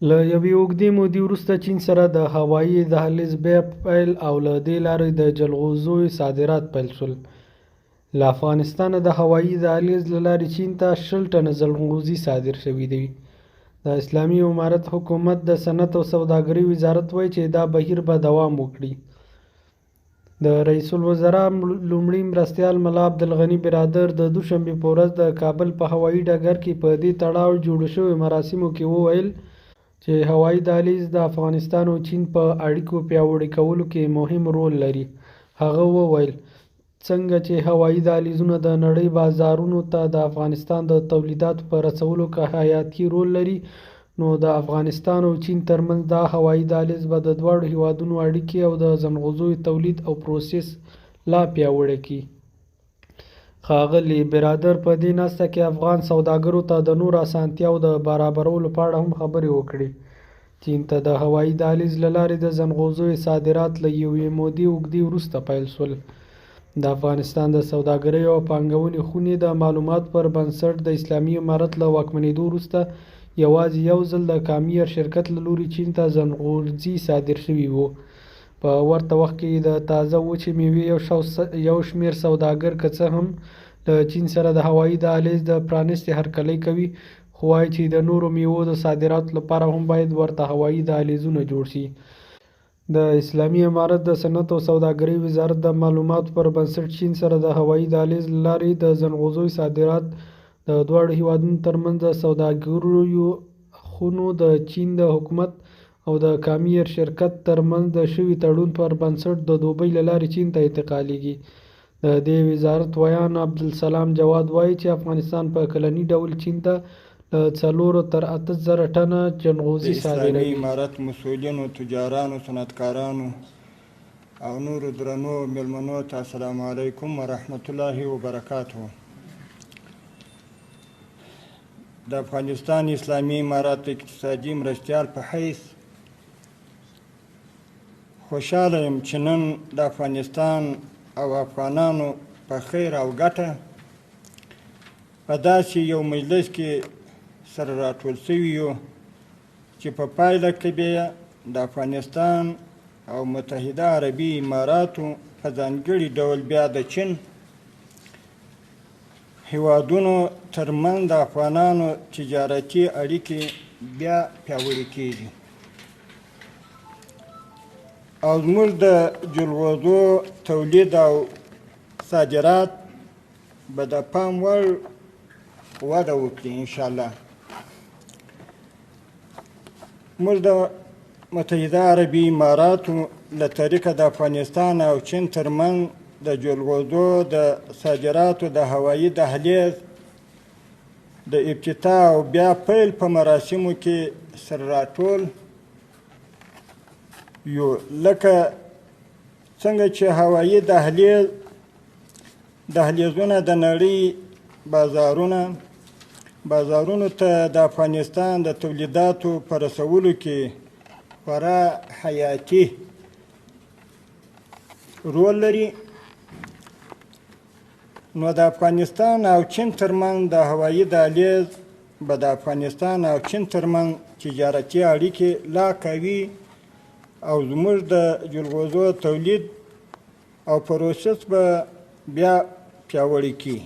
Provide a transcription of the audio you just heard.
له یوې اوږدې مودې وروسته چین سره د هوایي دهلیز بیا پیل او له دې لارې د جلغوزیو صادرات پیل شول. له افغانستانه د هوایي دهلیز له لارې چین ته 20 ټنه جلغوزي صادر شوي دي. د اسلامي امارت حکومت د صنعت او سوداګرۍ وزارت وایي چې دا بهیر به دوام وکړي. د رئیس الوزرا لومړي مرستیال ملا عبدالغني برادر د دوشنبې په ورځ د کابل په هوایي ډګر کې په دې تړاو جوړو شویو مراسمو کې وویل چې هوایي دهلیز د افغانستان او چین په اړیکو پیاوړي کولو کې مهم رول لري. هغه وویل څنګه چې هوایي دهلیزونه د نړۍ بازارونو ته د افغانستان د تولیداتو په رسولو کې حیاتي رول لري، نو د افغانستان او چین ترمنځ دا هوایي دهلیز به د دواړو هیوادونو اړیکې او د ځنغوزیو تولید او پروسس لا پیاوړی کړي. ښاغلي برادر په دې ناسته کې افغان سوداګرو ته د نورو اسانتیاوو د برابرولو په اړه هم خبرې وکړې. چین ته د هوایي دهلیز له لارې د ځنغوزیو صادرات له یوې مودې اوږدې وروسته پیل شول. د افغانستان د سوداګرۍ او پانګونې خونې د معلوماتو پر بنسټ د اسلامي امارت له واکمنېدو وروسته یوازې یو ځل د کامیر شرکت له لوري چین ته ځنغوزي صادر شوي وو. په ورته وخت کې د تازه وچې میوې یو شمېر سوداګر که څه هم له چین سره د هوایي دهلیز د پرانیستې هرکلی کوي، خو وایي چې د نورو میوو د صادراتو لپاره هم باید ورته هوایي دهلیزونه جوړ شي. د اسلامي امارت د صنعت او سوداګرۍ وزارت د معلوماتو پر بنسټ چین سره د هوایي دهلیز له لارې د ځنغوزیو صادرات د دواړو هیوادونو ترمنځ د سوداګریو خونو د چین د حکومت او د کامیر شرکت ترمنځ د شوي تړون پر بنسټ د دوبۍ له لارې چین ته انتقالیږي. د دې وزارت ویان عبدالسلام جواد وایي چې افغانستان په کلني ډول چین ته له 4 تر 8 زره ټنه جلغوزي صادروي. د اسلامي امارت مسؤلینو، تجارانو، صنعتکارانو او نورو درنو میلمنو ته السلام علیکم ورحمت الله وبرکاته. د افغانستان اسلامي امارت اقتصادي مرستیال په حیث خوشحاله یم چې نن د افغانستان او افغانانو په خیر او ګټه په داسې یو مجلس کې سره راټول شوي یو چې په پایله کې بیا د افغانستان او متحده عربي اماراتو په ځانګړي ډول بیا د چین هیوادونو ترمنځ د افغانانو تجارتي اړیکې بیا پیاوړې کېږي او زموږ د جلغوزو تولید او صادرات به د پام وړ وده وکړي انشاءالله. موږ د متحده عربي اماراتو له طریقه د افغانستان او چین ترمنځ د جلغوزو د صادراتو د هوایي دهلیز د ابتدا او بیا پیل په مراسمو کې سره راټول یو، لکه څنګه چې هوایي دهلیزونه د نړۍ بازارونو ته د افغانستان د تولیداتو په رسولو کې خورا حیاتي رول لري، نو د افغانستان او چین ترمنځ د هوایي دهلیز به د افغانستان او چین ترمنځ تجارتي اړیکې لا قوي او زموږ د جلغوزو تولید او پروسس به بیا پیاوړی کړي.